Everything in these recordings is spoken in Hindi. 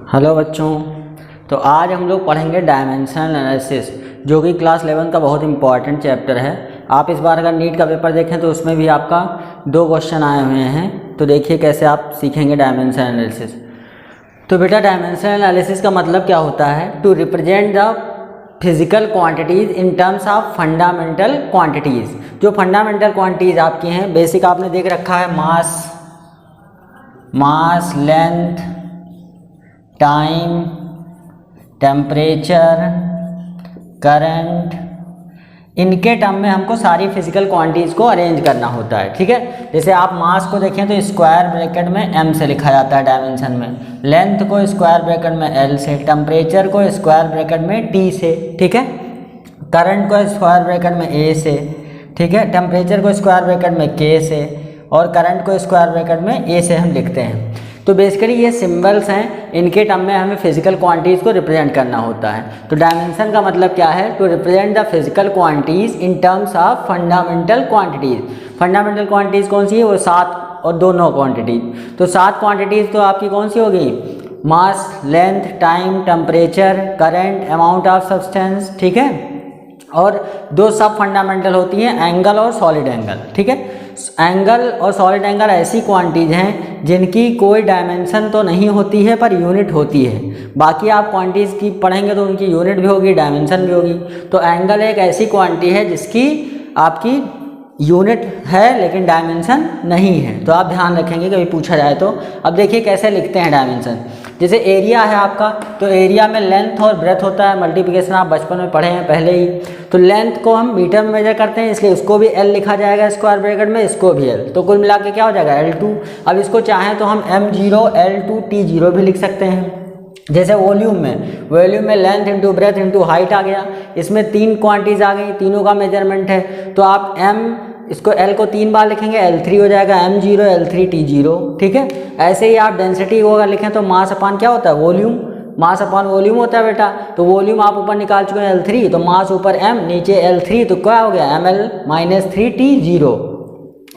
हेलो बच्चों, तो आज हम लोग पढ़ेंगे डायमेंशनल एनालिसिस, जो कि क्लास 11 का बहुत इंपॉर्टेंट चैप्टर है। आप इस बार अगर नीट का पेपर देखें तो उसमें भी आपका 2 क्वेश्चन आए हुए हैं। तो देखिए कैसे आप सीखेंगे डायमेंशनल एनालिसिस। तो बेटा, डायमेंशनल एनालिसिस का मतलब क्या होता है? To represent the physical quantities in terms of fundamental quantities. जो फंडामेंटल क्वांटिटीज़ आपकी हैं, बेसिक आपने देख रखा है, mass, length, time, temperature, current, इनके टर्म में हमको सारी फिजिकल क्वांटिटीज़ को अरेंज करना होता है। ठीक है, जैसे आप मास को देखें तो स्क्वायर ब्रैकेट में m से लिखा जाता है डायमेंशन में, लेंथ को स्क्वायर ब्रैकेट में l से, टेम्परेचर को स्क्वायर ब्रैकेट में t से, ठीक है, करंट को स्क्वायर ब्रैकेट में a से, ठीक है, टेम्परेचर को स्क्वायर ब्रैकेट में k से, और करंट को स्क्वायर ब्रैकेट में a से हम लिखते हैं। तो बेसिकली ये सिंबल्स हैं, इनके टर्म में हमें फिजिकल क्वांटिटीज़ को रिप्रेजेंट करना होता है। तो डायमेंशन का मतलब क्या है? To represent the physical quantities in terms of fundamental quantities. Fundamental quantities कौन सी है? वो 7 और 2 9 क्वांटिटीज़। तो 7 क्वांटिटीज़ तो आपकी कौन सी होगी? Mass, length, time, temperature, current, amount of substance, ठीक है, और 2 सब फंडामेंटल होती हैं, एंगल और सॉलिड एंगल। ठीक है, एंगल और सॉलिड एंगल ऐसी क्वांटिटीज हैं जिनकी कोई डायमेंशन तो नहीं होती है पर यूनिट होती है। बाकी आप क्वांटिटीज की पढ़ेंगे तो उनकी यूनिट भी होगी, डायमेंशन भी होगी। तो एंगल एक ऐसी क्वांटिटी है जिसकी आपकी यूनिट है लेकिन डायमेंशन नहीं है। तो आप ध्यान रखेंगे कभी पूछा जाए तो। अब देखिए कैसे लिखते हैं डायमेंशन। जैसे एरिया है आपका, तो एरिया में लेंथ और ब्रेथ होता है, मल्टीप्लिकेशन आप बचपन में पढ़े हैं पहले ही। तो लेंथ को हम मीटर में मेजर करते हैं, इसलिए उसको भी L लिखा जाएगा स्क्वायर ब्रैकेट में, इसको भी L। तो कुल मिला के क्या हो जाएगा? L2। अब इसको चाहें तो हम M0 L2 T0 भी लिख सकते हैं। जैसे वॉल्यूम में length into breadth into height आ गया। इसमें 3 क्वांटिटीज आ गई, तीनों का मेजरमेंट है। तो आप इसको L को 3 बार लिखेंगे, L3 हो जाएगा M0 L3 T0। ठीक है, ऐसे ही आप डेंसिटी को अगर लिखें तो मास अपान क्या होता है? वॉल्यूम। मास अपान वॉल्यूम होता है बेटा। तो वॉल्यूम आप ऊपर निकाल चुके हैं L3, तो मास ऊपर M, नीचे L3, तो क्या हो गया? ML-3 T0।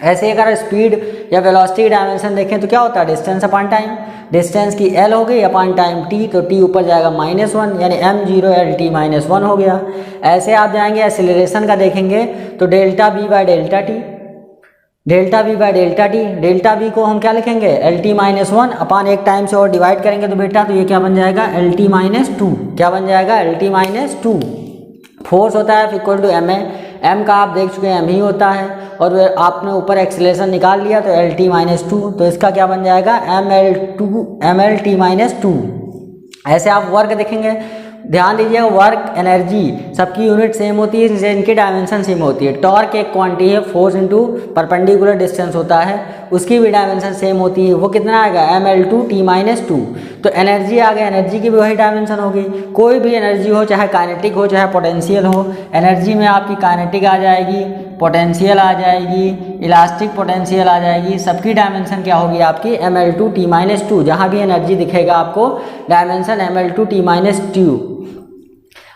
ऐसे ही अगर स्पीड या वेलोसिटी डायमेंशन देखें तो क्या होता है? डिस्टेंस अपान टाइम। डिस्टेंस की L हो गई अपान टाइम T, तो T ऊपर जाएगा -1, यानी M0 LT -1 हो गया। ऐसे आप जाएंगे एक्सीलरेशन का देखेंगे तो delta V by delta T, delta V को हम क्या लिखेंगे? LT -1 अपान एक टाइम से और डिवाइड करेंगे तो बेटा तो ये क्या बन जाएगा? LT -2। क्या बन जाएगा? LT -2। फोर्स होता है इक्वल टू ma, m का आप देख चुके हैं m ही होता है, और आपने ऊपर एक्सीलरेशन निकाल लिया तो LT -2, तो इसका क्या बन जाएगा? MLT -2। ऐसे आप वर्क देखेंगे, ध्यान दीजिएगा, वर्क एनर्जी सबकी यूनिट सेम होती है, जिससे इनकी डायमेंशन सेम होती है। टॉर्क एक क्वांटिटी है, फोर्स इनटू परपेंडिकुलर डिस्टेंस होता है, उसकी भी डायमेंशन सेम होती है। वो कितना आएगा? ML2 T -2। तो एनर्जी आ गया, एनर्जी की भी वही डायमेंशन होगी। कोई भी एनर्जी हो, चाहे काइनेटिक हो चाहे पोटेंशियल हो, एनर्जी में आपकी काइनेटिक आ जाएगी, पोटेंशियल आ जाएगी, इलास्टिक पोटेंशियल आ जाएगी। सबकी डायमेंशन क्या होगी आपकी? ML2 T -2। जहाँ भी एनर्जी दिखेगा आपको डायमेंशन ML2 T -2।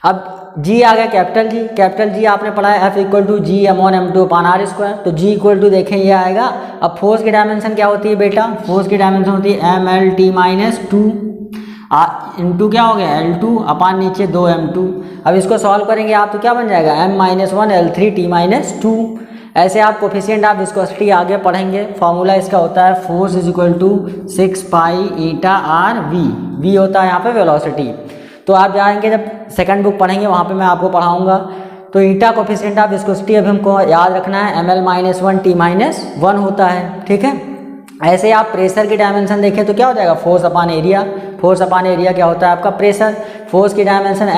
अब G आ गया, कैपिटल G आपने पढ़ा है F equal to G M1 M2/R²। तो G इक्वल टू देखें ये आएगा। अब फोर्स की डायमेंशन क्या होती है बेटा? फोर्स की डायमेंशन होती है MLT -2 इंटू क्या हो गया? L2 अपान नीचे 2M2। अब इसको सॉल्व करेंगे आप तो क्या बन जाएगा? M-1 L3 T -2। ऐसे आप कोफिशिएंट आप विस्कोसिटी आगे पढ़ेंगे। फॉर्मूला इसका होता है force is equal to 6 pi eta R V होता है यहाँ पे वेलोसिटी। तो आप जाएंगे जब सेकंड बुक पढ़ेंगे वहाँ पे मैं आपको पढ़ाऊंगा। तो ईटा कोफिशिएंट ऑफ विस्कोसिटी अभी हमको याद रखना है, ML-1 T -1 होता है। ठीक है, ऐसे आप प्रेशर की डायमेंशन देखें तो क्या हो जाएगा? फोर्स अपान एरिया। फोर्स अपान एरिया क्या होता है आपका? प्रेशर। फोर्स की डायमेंशन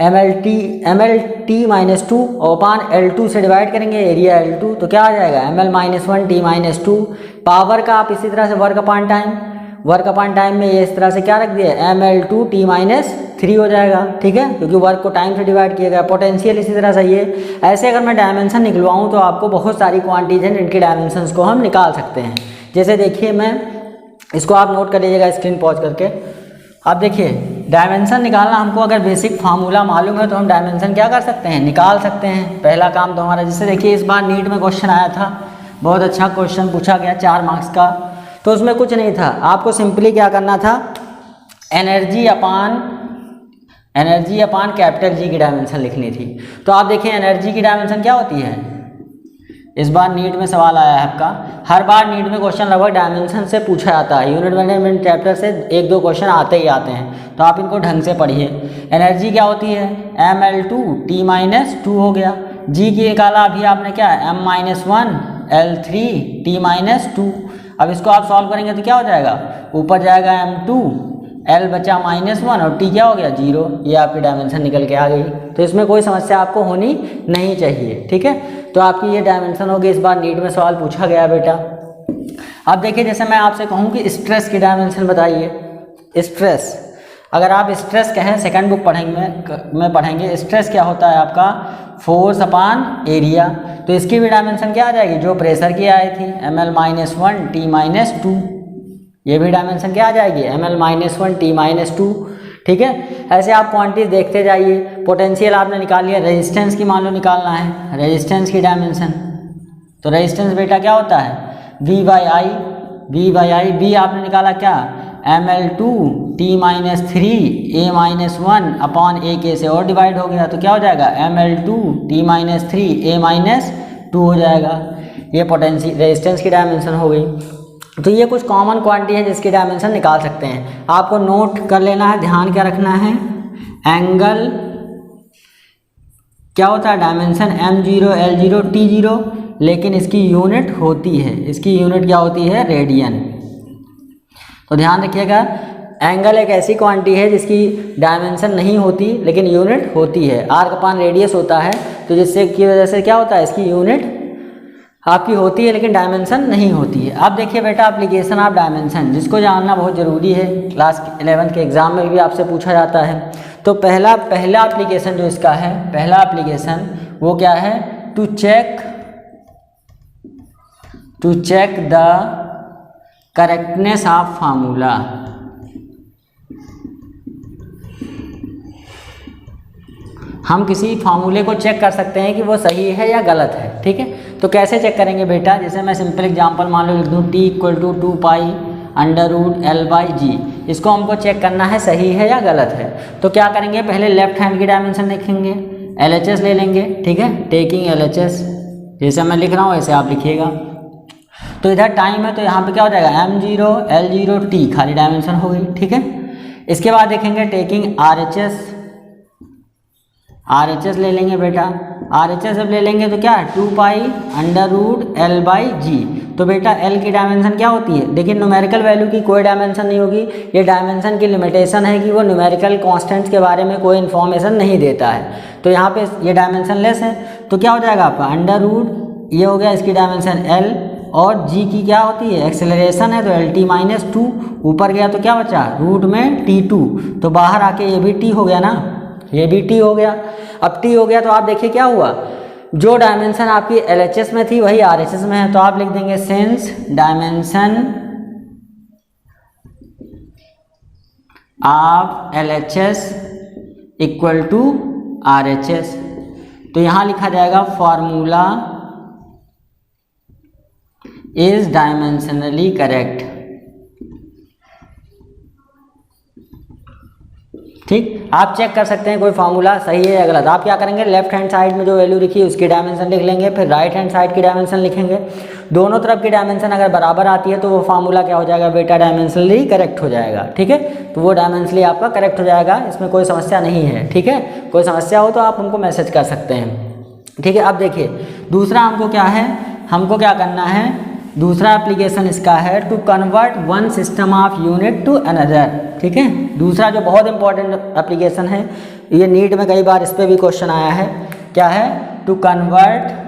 MLT -2 और अपान L2 से डिवाइड करेंगे, एरिया L2, तो क्या आ जाएगा? ML-1 T -2। पावर का आप इसी तरह से वर्क अपान टाइम में ये इस तरह से क्या रख दिया? ML2 T -3 हो जाएगा। ठीक है, क्योंकि वर्क को टाइम से डिवाइड किया गया। पोटेंशियल इसी तरह से ये। ऐसे अगर मैं डायमेंशन निकलवाऊँ तो आपको बहुत सारी क्वांटिटीज हैं जिनकी डायमेंशंस को हम निकाल सकते हैं। जैसे देखिए, मैं इसको आप नोट कर लीजिएगा स्क्रीन पॉज करके। अब देखिए, डायमेंशन निकालना हमको अगर बेसिक फार्मूला मालूम है तो हम डायमेंशन क्या कर सकते हैं? निकाल सकते हैं। पहला काम तो हमारा, जैसे देखिए इस बार नीट में क्वेश्चन आया था, बहुत अच्छा क्वेश्चन पूछा गया 4 मार्क्स का। तो उसमें कुछ नहीं था, आपको सिंपली क्या करना था, एनर्जी अपान कैपिटल जी की डायमेंशन लिखनी थी। तो आप देखें एनर्जी की डायमेंशन क्या होती है, इस बार नीट में सवाल आया है आपका, हर बार नीट में क्वेश्चन लगभग डायमेंशन से पूछा जाता है, यूनिट मैनेजमेंट चैप्टर से 1-2 क्वेश्चन आते ही आते हैं, तो आप इनको ढंग से पढ़िए। एनर्जी क्या होती है, ml2 t-2 हो गया, जी की निकाला अभी आपने क्या, m-1 l3 t-2। अब इसको आप सॉल्व करेंगे तो क्या हो जाएगा, ऊपर जाएगा m2, l बचा -1 और t क्या हो गया 0, ये आपकी डायमेंशन निकल के आ गई। तो इसमें कोई समस्या आपको होनी नहीं चाहिए, ठीक है। तो आपकी ये डायमेंशन होगी, इस बार नीट में सवाल पूछा गया बेटा। अब देखिए जैसे मैं आपसे कहूँ कि स्ट्रेस की डायमेंशन बताइए। स्ट्रेस, अगर आप स्ट्रेस कहें सेकंड बुक में पढ़ेंगे, स्ट्रेस क्या होता है आपका, फोर्स अपान एरिया। तो इसकी भी डायमेंशन क्या आ जाएगी, जो प्रेशर की आई थी ml-1 t-2, ये भी डायमेंशन क्या आ जाएगी, ml-1 t-2, ठीक है। ऐसे आप क्वांटिटीज देखते जाइए। पोटेंशियल आपने निकाल लिया, रेजिस्टेंस की मान लो निकालना है, रेजिस्टेंस की डायमेंशन। तो रेजिस्टेंस बेटा क्या होता है, V/I, V आपने निकाला क्या, ml2 t-3 a-1 upon a से और डिवाइड हो गया, तो क्या हो जाएगा ml2 t-3 a-2 हो जाएगा। ये पोटेंशियल रेजिस्टेंस की डायमेंशन हो गई। तो ये कुछ कॉमन क्वांटिटी है जिसकी डायमेंशन निकाल सकते हैं। आपको नोट कर लेना है, ध्यान क्या रखना है, एंगल क्या होता है, डायमेंशन m0 l0 t0, लेकिन इसकी यूनिट होती है, इसकी यूनिट क्या होती है, रेडियन। तो ध्यान रखिएगा, एंगल एक ऐसी क्वांटिटी है जिसकी डायमेंशन नहीं होती लेकिन यूनिट होती है, आर्क अपान रेडियस होता है, तो जिससे की वजह से क्या होता है, इसकी यूनिट आपकी होती है लेकिन डायमेंशन नहीं होती है। अब देखिए बेटा एप्लीकेशन ऑफ डायमेंशन, जिसको जानना बहुत ज़रूरी है, क्लास 11 के एग्ज़ाम में भी आपसे पूछा जाता है। तो पहला एप्लीकेशन जो इसका है, पहला एप्लीकेशन वो क्या है, to check the correctness of formula. हम किसी फार्मूले को चेक कर सकते हैं कि वो सही है या गलत है, ठीक है। तो कैसे चेक करेंगे बेटा, जैसे मैं सिंपल एग्जांपल मान लो लिख दूँ, t = 2 पाई √L/g, इसको हमको चेक करना है सही है या गलत है। तो क्या करेंगे, पहले लेफ्ट हैंड की डायमेंशन देखेंगे, LHS ले लेंगे, ठीक है, टेकिंग LHS, जैसे मैं लिख रहा हूँ ऐसे आप लिखिएगा। तो इधर टाइम है तो यहाँ पे क्या हो जाएगा, m0 l0 t, खाली डायमेंशन हो गई, ठीक है। इसके बाद देखेंगे टेकिंग RHS ले लेंगे बेटा, RHS जब ले लेंगे तो क्या है, 2 पाई √L/g। तो बेटा L की डायमेंशन क्या होती है, देखिए न्यूमेरिकल वैल्यू की कोई डायमेंशन नहीं होगी, ये डायमेंशन की लिमिटेशन है कि वो न्यूमेरिकल कांस्टेंट्स के बारे में कोई इन्फॉर्मेशन नहीं देता है। तो यहाँ पे ये डायमेंशन लेस है, तो क्या हो जाएगा आपका √, ये हो गया इसकी डायमेंशन L, और g की क्या होती है, एक्सेलरेशन है, तो LT-2, ऊपर गया तो क्या बचा, रूट में T2, तो बाहर आके ये भी T हो गया ना, ये भी T हो गया। अब T हो गया तो आप देखिए क्या हुआ, जो डायमेंशन आपकी LHS में थी वही RHS में है, तो आप लिख देंगे since dimension of LHS = RHS। तो यहाँ लिखा जाएगा फार्मूला इज डायमेंशनली करेक्ट, ठीक। आप चेक कर सकते हैं कोई फार्मूला सही है या गलत। आप क्या करेंगे, लेफ्ट हैंड साइड में जो वैल्यू लिखी है उसकी डायमेंशन लिख लेंगे, फिर राइट हैंड साइड की डायमेंशन लिखेंगे। दोनों तरफ की डायमेंशन अगर बराबर आती है तो वो फार्मूला क्या हो जाएगा बेटा, डायमेंशनली करेक्ट हो जाएगा, ठीक है। तो वो डायमेंशनली आपका करेक्ट हो जाएगा, इसमें कोई समस्या नहीं है, ठीक है। कोई समस्या हो तो आप उनको मैसेज कर सकते हैं, ठीक है। अब देखिए दूसरा हमको क्या है, हमको क्या करना है, दूसरा एप्लीकेशन इसका है to convert one system of unit to another, ठीक है। दूसरा जो बहुत इंपॉर्टेंट एप्लीकेशन है, ये नीट में कई बार इस पर भी क्वेश्चन आया है, क्या है, to convert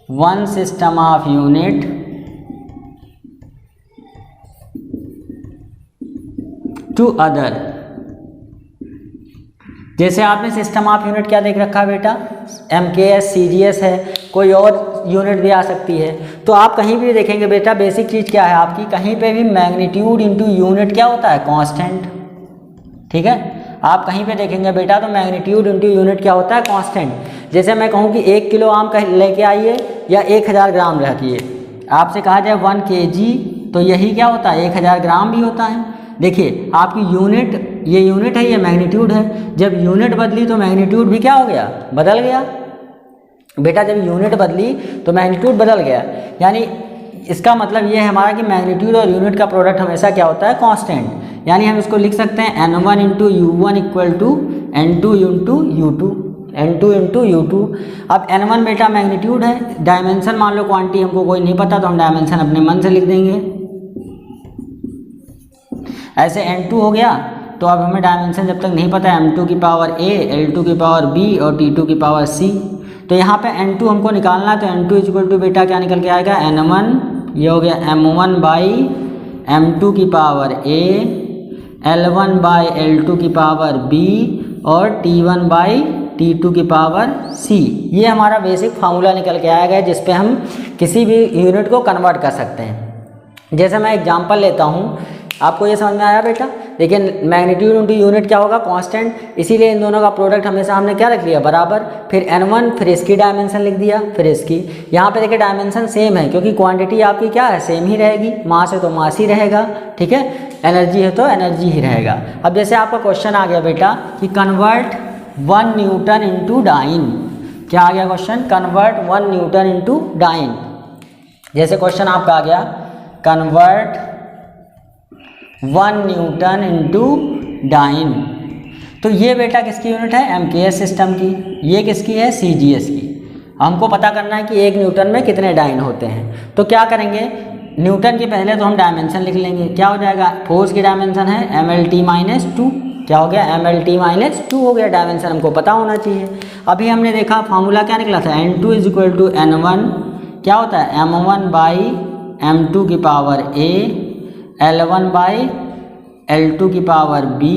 one system of unit to other. जैसे आपने सिस्टम ऑफ यूनिट क्या देख रखा है बेटा, MKS CGS है, कोई और यूनिट भी आ सकती है। तो आप कहीं भी देखेंगे बेटा, बेसिक चीज़ क्या है आपकी, कहीं पे भी मैग्नीट्यूड इनटू यूनिट क्या होता है, कांस्टेंट, ठीक है। आप कहीं पे देखेंगे बेटा तो मैग्नीट्यूड इनटू यूनिट क्या होता है, कांस्टेंट। जैसे मैं कहूँ कि 1 किलो आम लेके आइए या 1000 ग्राम रखिए, आपसे कहा जाए 1 kg तो यही क्या होता है 1000 ग्राम भी होता है। देखिए आपकी यूनिट, ये यूनिट है, ये मैग्नीट्यूड है। जब यूनिट बदली तो मैग्नीट्यूड भी क्या हो गया, बदल गया बेटा। जब यूनिट बदली तो मैग्नीट्यूड बदल गया। यानी इसका मतलब ये है हमारा कि मैग्नीट्यूड और यूनिट का प्रोडक्ट हमेशा क्या होता है, कांस्टेंट। यानी हम इसको लिख सकते हैं n1 into u1 equal to n2 into u2, n2 into u2। अब n1 बेटा मैग्नीट्यूड है, डायमेंशन मान लो क्वांटिटी हमको कोई नहीं पता तो हम डायमेंशन अपने मन से लिख देंगे। ऐसे n2 हो गया, तो अब हमें डायमेंशन जब तक नहीं पता है m2 की पावर a, l2 की पावर b और t2 की पावर c। तो यहाँ पे n2 हमको निकालना है, तो n2 इक्वल टू बेटा क्या निकल के आएगा, n1, ये हो गया m1 बाई m2 की power a, l1 by l2 की पावर b और t1 बाई t2 की पावर c। ये हमारा बेसिक फार्मूला निकल के आएगा जिस पे हम किसी भी यूनिट को कन्वर्ट कर सकते हैं। जैसे मैं एग्जांपल लेता हूँ, आपको ये समझ में आया बेटा। लेकिन मैग्नीट्यूड इंटू यूनिट क्या होगा, कांस्टेंट, इसीलिए इन दोनों का प्रोडक्ट हमेशा हमने क्या रख लिया, बराबर। फिर n1, फिर इसकी डायमेंशन लिख दिया, फिर इसकी। यहाँ पे देखिए डायमेंशन सेम है क्योंकि क्वांटिटी आपकी क्या है, सेम ही रहेगी। मास है तो मास ही रहेगा, ठीक है। एनर्जी है तो एनर्जी ही रहेगा। अब जैसे आपका क्वेश्चन आ गया बेटा कि कन्वर्ट 1 न्यूटन इंटू डाइन। क्या आ गया question, convert 1 newton into dyne. जैसे क्वेश्चन आपका आ गया कन्वर्ट 1 न्यूटन इंटू डाइन, तो ये बेटा किसकी यूनिट है, एमकेएस सिस्टम की। ये किसकी है, सीजीएस की। हमको पता करना है कि 1 न्यूटन में कितने डाइन होते हैं। तो क्या करेंगे, न्यूटन की पहले तो हम डायमेंशन लिख लेंगे। क्या हो जाएगा, फोर्स की डायमेंशन है mlt-2। क्या हो गया, mlt-2 हो गया। डायमेंशन हमको पता होना चाहिए। अभी हमने देखा फार्मूला क्या निकला था, n2 is equal to n1, क्या होता है m1 बाई m2 की power a, L1 by L2 की पावर b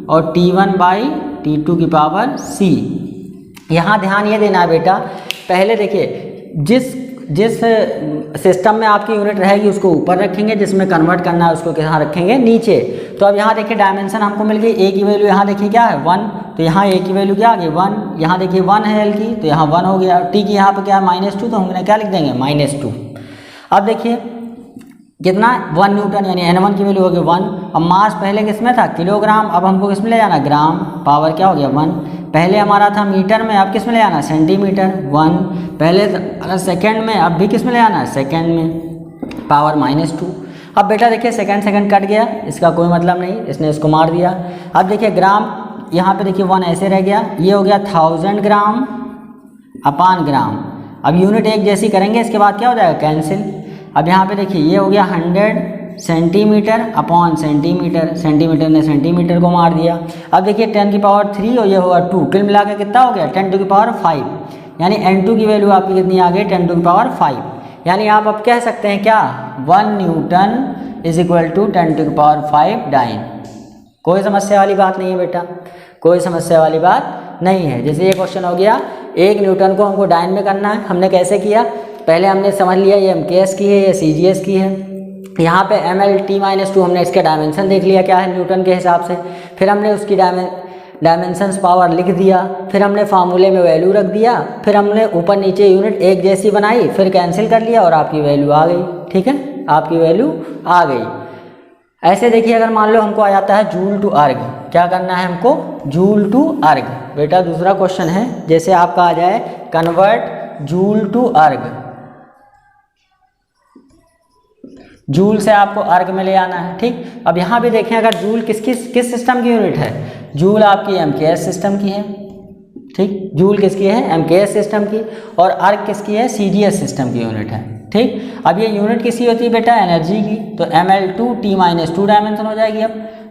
और T1 बाई T2 की पावर c। यहाँ ध्यान ये देना है बेटा, पहले देखिए जिस सिस्टम में आपकी यूनिट रहेगी उसको ऊपर रखेंगे, जिसमें कन्वर्ट करना है उसको कहाँ रखेंगे, नीचे। तो अब यहाँ देखिए डायमेंशन हमको मिल गई, a की वैल्यू यहाँ देखिए क्या है 1, तो यहाँ a की वैल्यू क्या आ गई 1। यहाँ देखिए 1 है l की, तो यहाँ 1 हो गया। t की यहाँ पे क्या है -2, तो हम क्या लिख देंगे -2। अब देखिए कितना 1 न्यूटन, यानी n1 की वैल्यू हो गई 1। अब मास पहले किस में था, किलोग्राम, अब हमको किस में ले जाना, ग्राम। पावर क्या हो गया 1, पहले हमारा था मीटर में, अब किस में ले जाना, सेंटीमीटर 1। पहले सेकंड में, अब भी किस में ले जाना, सेकंड में, पावर -2। अब बेटा देखिए सेकंड कट गया, इसका कोई मतलब नहीं, इसने इसको मार दिया। अब देखिए ग्राम, यहाँ पे देखिए 1 ऐसे रह गया, ये हो गया 1000 ग्राम अपान ग्राम। अब यूनिट एक जैसी करेंगे, इसके बाद क्या हो जाएगा, कैंसिल। अब यहाँ पे देखिए ये हो गया 100 सेंटीमीटर अपॉन सेंटीमीटर, सेंटीमीटर ने सेंटीमीटर को मार दिया। अब देखिए 10 की पावर 3 और ये होगा 2, कुल मिला के कितना हो गया 10 टू की पावर 5, यानी n2 की वैल्यू आपकी कितनी आ गई 10 टू की पावर 5। यानी आप अब कह सकते हैं क्या, 1 newton is equal to 10 to की पावर 5 डाइन। कोई समस्या वाली बात नहीं है बेटा, कोई समस्या वाली बात नहीं है। जैसे ये क्वेश्चन हो गया 1 न्यूटन को हमको डाइन में करना है, हमने कैसे किया, पहले हमने समझ लिया ये एमकेएस की है, ये सीजीएस की है। यहाँ पे mlt-2 हमने इसके डायमेंशन देख लिया क्या है न्यूटन के हिसाब से, फिर हमने उसकी डायमेंशंस पावर लिख दिया, फिर हमने फार्मूले में वैल्यू रख दिया, फिर हमने ऊपर नीचे यूनिट एक जैसी बनाई, फिर कैंसिल कर लिया और आपकी वैल्यू आ गई। ठीक है, आपकी वैल्यू आ गई। ऐसे देखिए अगर मान लो हमको आ जाता है जूल टू अर्ग, क्या करना है हमको, जूल टू अर्ग। बेटा दूसरा क्वेश्चन है, जैसे आपका आ जाए कन्वर्ट जूल टू अर्ग, जूल से आपको अर्ग में ले आना है। ठीक, अब यहाँ भी देखें अगर जूल किस सिस्टम की यूनिट है, जूल आपकी एमकेएस सिस्टम की है। ठीक, जूल किसकी है, एमकेएस सिस्टम की, और अर्ग किसकी है, सीजीएस सिस्टम की यूनिट है। ठीक, अब ये यूनिट किसकी होती है बेटा, एनर्जी की, तो ml2t-2 डायमेंशन हो जाएगी।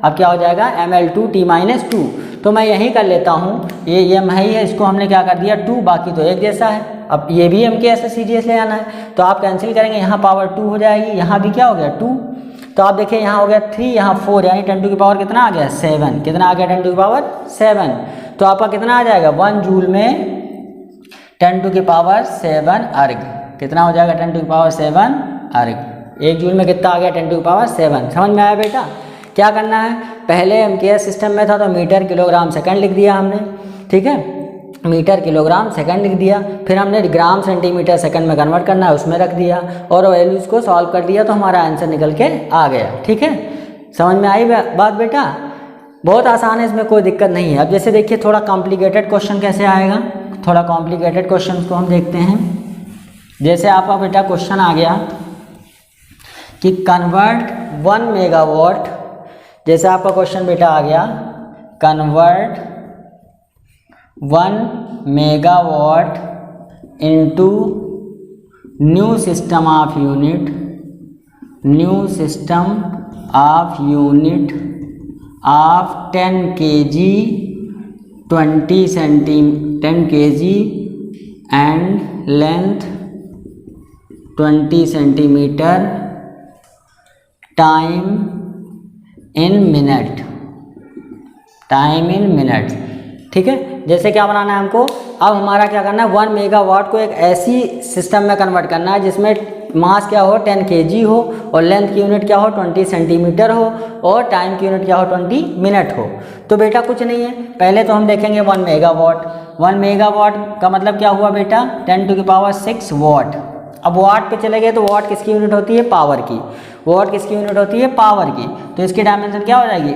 अब क्या हो जाएगा, ml2t-2। तो मैं यही कर लेता हूँ, ये m है, इसको हमने क्या कर दिया 2, बाकी तो एक जैसा है। अब ये भी एमकेएस से सीजीएस ले आना है, तो आप कैंसिल करेंगे, यहाँ पावर 2 हो जाएगी, यहाँ भी क्या हो गया 2। तो आप देखिए यहाँ हो गया 3, यहाँ 4, यानी 10 टू की पावर कितना आ गया 7। कितना आ गया 10 टू की पावर 7। तो आपका कितना आ जाएगा 1 जूल में 10 टू की पावर 7 अर्ग। कितना हो जाएगा 10 टू की पावर 7 अर्ग। 1 जूल में कितना आ गया 10 टू की पावर 7। समझ में आया बेटा। क्या करना है, पहले एमकेएस सिस्टम में था तो मीटर किलोग्राम सेकंड लिख दिया हमने। ठीक है, मीटर किलोग्राम सेकंड लिख दिया, फिर हमने ग्राम सेंटीमीटर सेकंड में कन्वर्ट करना है उसमें रख दिया और वैल्यूज को सॉल्व कर दिया तो हमारा आंसर निकल के आ गया। ठीक है, समझ में आई बात बेटा? बहुत आसान है, इसमें कोई दिक्कत नहीं है। अब जैसे देखिए थोड़ा कॉम्प्लिकेटेड क्वेश्चन कैसे आएगा, थोड़ा कॉम्प्लिकेटेड क्वेश्चन को हम देखते हैं। जैसे आपका बेटा क्वेश्चन आ गया कि कन्वर्ट 1 मेगावाट, जैसे आपका क्वेश्चन बेटा आ गया convert 1 megawatt into new system of unit, new system of unit of 10 kg 10 kg and length 20 centimetre, time in minute, time in minute. ठीक है, जैसे क्या बनाना है हमको, अब हमारा क्या करना है 1 मेगावाट को एक ऐसी सिस्टम में कन्वर्ट करना है जिसमें मास क्या हो 10 kg हो और लेंथ की यूनिट क्या हो 20 सेंटीमीटर हो और टाइम की यूनिट क्या हो 20 मिनट हो। तो बेटा कुछ नहीं है, पहले तो हम देखेंगे 1 मेगावाट। 1 मेगावाट का मतलब क्या हुआ बेटा 10⁻⁶ वाट। अब वाट पे चले गए तो वाट किसकी यूनिट होती है, पावर की। वाट किसकी यूनिट होती है, पावर की। तो इसकी डायमेंशन क्या हो जाएगी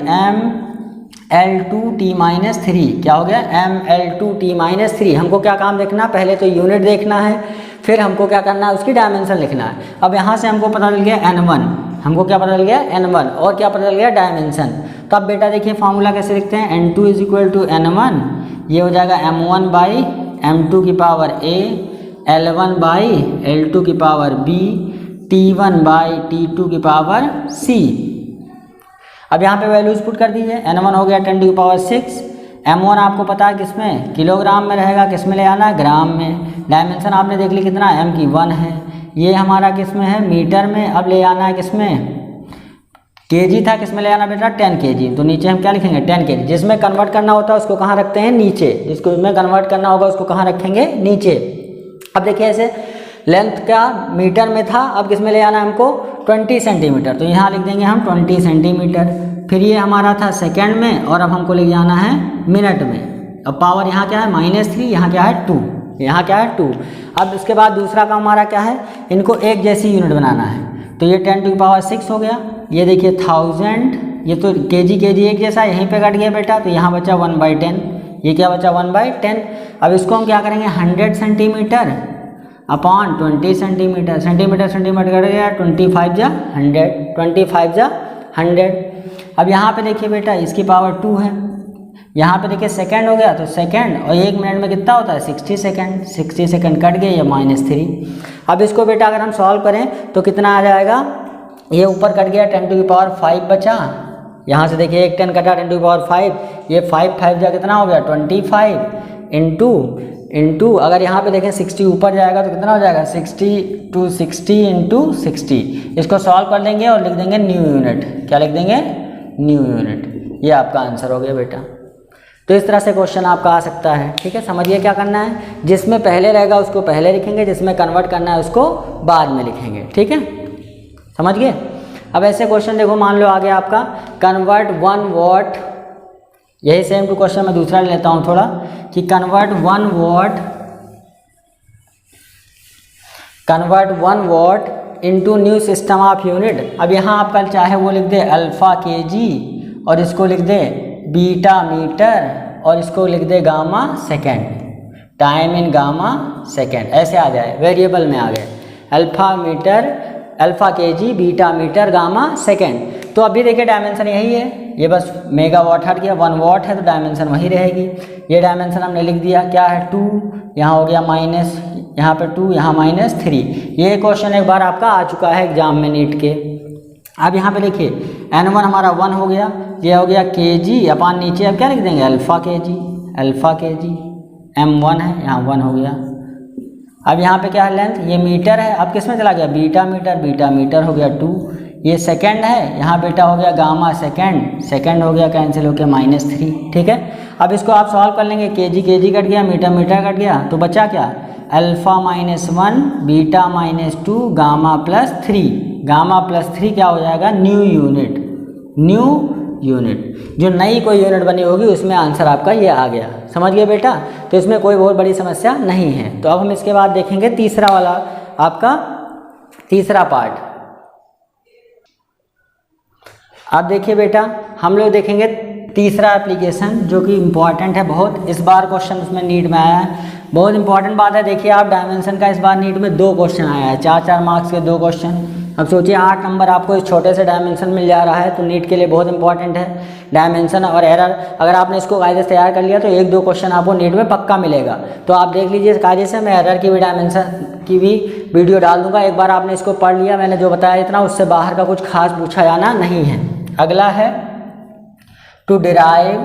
mL2T-3। क्या हो गया mL2T-3। हमको क्या काम देखना, पहले तो यूनिट देखना है, फिर हमको क्या करना है उसकी डायमेंशन लिखना है। अब यहाँ से हमको पता चल गया N1, हमको क्या पता चल गया N1 और क्या पता चल गया डायमेंशन। तो अब बेटा देखिए फार्मूला कैसे लिखते हैं, N2 = N1, ये हो जाएगा m1/m2⁴ L1/L2⁴ T1/T2⁴ अब यहाँ पे वैल्यूज पुट कर दीजिए। N1 हो गया 10⁶, M1 आपको पता है किसमें, किलोग्राम में रहेगा, किस में ले आना है, ग्राम में। डायमेंशन आपने देख ली कितना, M की 1 है। ये हमारा किस में है, मीटर में। अब ले आना है किस में, kg था, किस में ले आना बेटा 10 kg। तो नीचे हम क्या लिखेंगे 10 kg। जिसमें कन्वर्ट करना होता है उसको कहाँ रखते हैं, नीचे। जिसको में कन्वर्ट करना होगा उसको कहाँ रखेंगे, नीचे। अब देखिए ऐसे लेंथ का मीटर में था, अब किस में ले आना है हमको 20 सेंटीमीटर। तो यहाँ लिख देंगे हम 20 सेंटीमीटर। फिर ये हमारा था सेकंड में और अब हमको ले जाना है मिनट में। अब पावर यहाँ क्या है -3, यहाँ क्या है 2, यहाँ क्या है 2। अब इसके बाद दूसरा काम हमारा क्या है, इनको एक जैसी यूनिट बनाना है। तो ये 10⁶ हो गया। ये देखिए 1000, ये तो kg एक जैसा यहीं पे कट गया बेटा, तो यहाँ बचा 1/10। ये क्या बचा 1/10। अब इसको हम क्या करेंगे 100 centimetre upon 20 centimetre, centimetre cut गया 25 जा 100, 25 जा 100। अब यहाँ पे देखिए बेटा इसकी पावर 2 है। यहाँ पे देखिए सेकंड हो गया, तो सेकंड और 1 मिनट में कितना होता है 60 सेकंड। 60 सेकंड कट गए, ये -3। अब इसको बेटा अगर हम सॉल्व करें तो कितना आ जाएगा, ये ऊपर कट गया 10⁵ बचा। यहाँ से देखिए एक 10 कटा 10⁵, ये 5 जा कितना हो गया 25 इंटू अगर यहाँ पे देखें 60 ऊपर जाएगा तो कितना हो जाएगा 60 × 60। इसको सॉल्व कर लेंगे और लिख देंगे न्यू यूनिट। क्या लिख देंगे, न्यू यूनिट। ये आपका आंसर हो गया बेटा। तो इस तरह से क्वेश्चन आपका आ सकता है। ठीक है, समझिए क्या करना है, जिसमें पहले रहेगा उसको पहले लिखेंगे, जिसमें कन्वर्ट करना है उसको बाद में लिखेंगे। ठीक है, समझ गए। अब ऐसे क्वेश्चन देखो, मान लो आ गया आपका कन्वर्ट 1 वाट, यही सेम टू क्वेश्चन मैं दूसरा लेता हूँ थोड़ा, कि convert 1 watt into new system of unit. अब यहाँ आपका चाहे वो लिख दे अल्फा kg और इसको लिख दे बीटा मीटर और इसको लिख दे gamma second, time in gamma second, ऐसे आ जाए, वेरिएबल में आ गए alpha kg beta metre gamma second. तो अभी देखिए डायमेंशन यही है, ये बस मेगावाट हट गया, 1 वाट है तो डायमेंशन वही रहेगी। ये डायमेंशन हमने लिख दिया, क्या है 2, यहाँ हो गया माइनस, यहाँ पे 2, यहाँ -3। ये क्वेश्चन एक बार आपका आ चुका है एग्जाम में नीट के। अब यहाँ पे देखिए N1 हमारा 1 हो गया, ये हो गया kg अपान नीचे अब क्या लिख देंगे अल्फा kg, M1 है, यहाँ 1 हो गया। अब यहाँ पे क्या है लेंथ, ये मीटर है, अब किस में चला गया बीटा मीटर हो गया 2। ये सेकंड है, यहाँ बेटा हो गया गामा सेकंड हो गया, कैंसिल हो गया -3। ठीक है, अब इसको आप सॉल्व कर लेंगे, kg कट गया, मीटर कट गया, तो बचा क्या अल्फा -1 बीटा -2 गामा +3। गामा +3 क्या हो जाएगा न्यू यूनिट। जो नई कोई यूनिट बनी होगी उसमें आंसर आपका ये आ गया, समझ गए बेटा। तो इसमें कोई बहुत बड़ी समस्या नहीं है। तो अब हम इसके बाद देखेंगे तीसरा वाला, आपका तीसरा पार्ट। अब देखिए बेटा, हम लोग देखेंगे तीसरा एप्लीकेशन जो कि इम्पॉर्टेंट है बहुत। इस बार क्वेश्चन उसमें नीट में आया है, बहुत इंपॉर्टेंट बात है। देखिए आप, डायमेंशन का इस बार नीट में 2 क्वेश्चन आया है, 4-4 मार्क्स के 2 क्वेश्चन। अब सोचिए 8 नंबर आपको इस छोटे से डायमेंशन मिल जा रहा है, तो नीट के लिए बहुत इंपॉर्टेंट है डायमेंशन और एरर। अगर आपने इसको कायदे से तैयार कर लिया तो 1-2 क्वेश्चन आपको नीट में पक्का मिलेगा। तो आप देख लीजिए कायदे से, मैं एरर की भी डायमेंशन की भी वीडियो डाल दूंगा। एक बार आपने इसको पढ़ लिया, मैंने जो बताया इतना, उससे बाहर का कुछ खास पूछा जाना नहीं है। अगला है टू डिराइव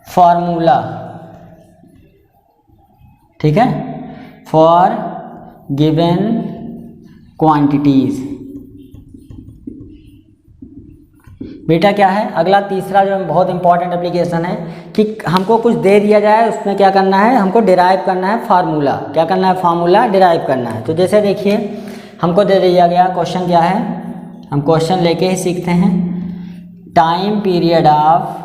फॉर्मूला, ठीक है, फॉर गिवन क्वांटिटीज। बेटा क्या है अगला तीसरा जो बहुत इंपॉर्टेंट एप्लीकेशन है कि हमको कुछ दे दिया जाए, उसमें क्या करना है, हमको डिराइव करना है फार्मूला। क्या करना है, फार्मूला डिराइव करना है। तो जैसे देखिए हमको दे दिया गया क्वेश्चन, क्या है, हम क्वेश्चन लेके ही सीखते हैं। Time period of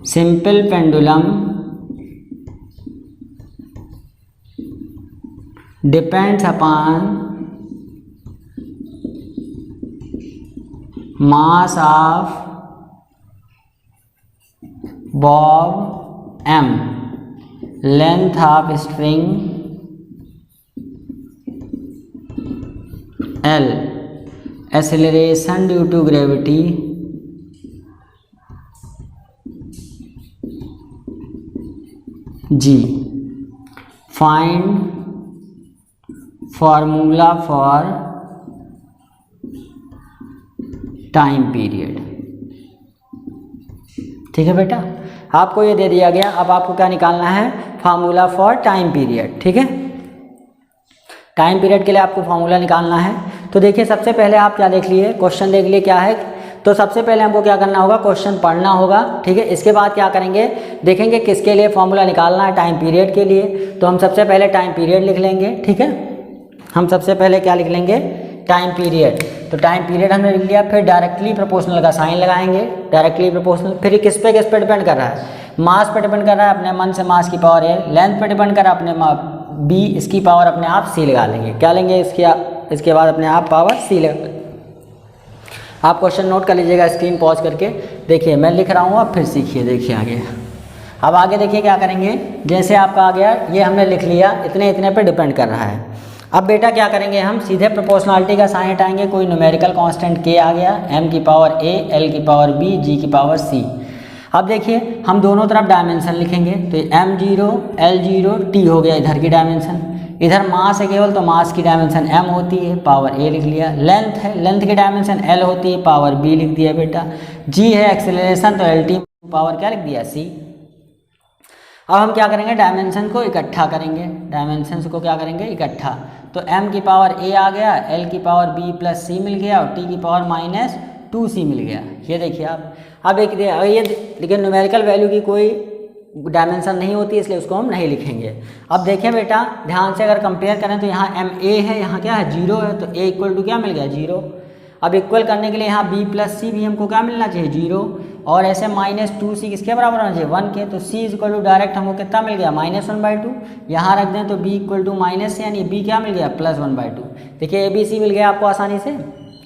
simple pendulum depends upon mass of bob m, length of string l, acceleration due to gravity g, find formula for time period. ठीक है बेटा, आपको ये दे दिया गया। अब आपको क्या निकालना है, फार्मूला फॉर टाइम पीरियड। ठीक है, टाइम पीरियड के लिए आपको फार्मूला निकालना है। तो देखिए सबसे पहले आप क्या देख लिए, क्वेश्चन देख लिए क्या है। तो सबसे पहले हमको क्या करना होगा, क्वेश्चन पढ़ना होगा। ठीक है, इसके बाद क्या करेंगे, देखेंगे किसके लिए फार्मूला निकालना है, टाइम पीरियड के लिए। तो हम सबसे पहले टाइम पीरियड लिख लेंगे। ठीक है, हम सबसे पहले क्या लिख लेंगे, टाइम पीरियड। तो टाइम पीरियड हमने लिख लिया, फिर डायरेक्टली प्रोपोर्शनल का साइन लगाएंगे, डायरेक्टली प्रोपोर्शनल। फिर किस पे डिपेंड कर रहा है, मास पे डिपेंड कर रहा है, अपने मन से मास की पावर ए। लेंथ पे डिपेंड कर रहा है, अपने बी, इसकी पावर अपने आप सी लगा लेंगे। क्या लेंगे, इसके बाद अपने आप पावर सी लगा। आप क्वेश्चन नोट कर लीजिएगा, स्क्रीन पॉज करके देखिए, मैं लिख रहा हूँ, आप फिर सीखिए। देखिए आगे, अब आगे देखिए क्या करेंगे। जैसे आपका आ गया, ये हमने लिख लिया, इतने इतने पे डिपेंड कर रहा है। अब बेटा क्या करेंगे, हम सीधे प्रोपोर्शनलिटी का साइन हटाएंगे। कोई न्यूमेरिकल कांस्टेंट k आ गया, m की पावर a, l की पावर b, g की पावर c। अब देखिए हम दोनों तरफ डायमेंशन लिखेंगे। तो m0 l0 t हो गया इधर की डायमेंशन। इधर मास है केवल, तो मास की डायमेंशन m होती है, पावर a लिख लिया। लेंथ है, लेंथ की डायमेंशन l होती है, पावर b लिख दिया बेटा। g है एक्सेलरेशन, तो lt पावर क्या लिख दिया, c। अब हम क्या करेंगे, डायमेंशन को इकट्ठा करेंगे। डायमेंशन को क्या करेंगे, इकट्ठा। तो m की पावर a आ गया, l की पावर b प्लस c मिल गया, और t की पावर माइनस 2c मिल गया। ये देखिए आप, अब एक ये लेकिन न्यूमेरिकल वैल्यू की कोई डायमेंशन नहीं होती, इसलिए उसको हम नहीं लिखेंगे। अब देखिए बेटा ध्यान से, अगर कंपेयर करें तो यहाँ ma है, यहाँ क्या है, 0 है, तो a इक्वल टू क्या मिल गया, 0। अब इक्वल करने के लिए यहाँ b प्लस सी भी हमको क्या मिलना चाहिए, 0। और ऐसे माइनस 2c किसके बराबर होना चाहिए, 1 के। तो c इक्वल टू डायरेक्ट हमको कितना मिल गया, -1/2। यहाँ रख दें तो b इक्वल टू माइनस से, यानी b क्या मिल गया, +1/2। देखिए a b c मिल गया आपको आसानी से,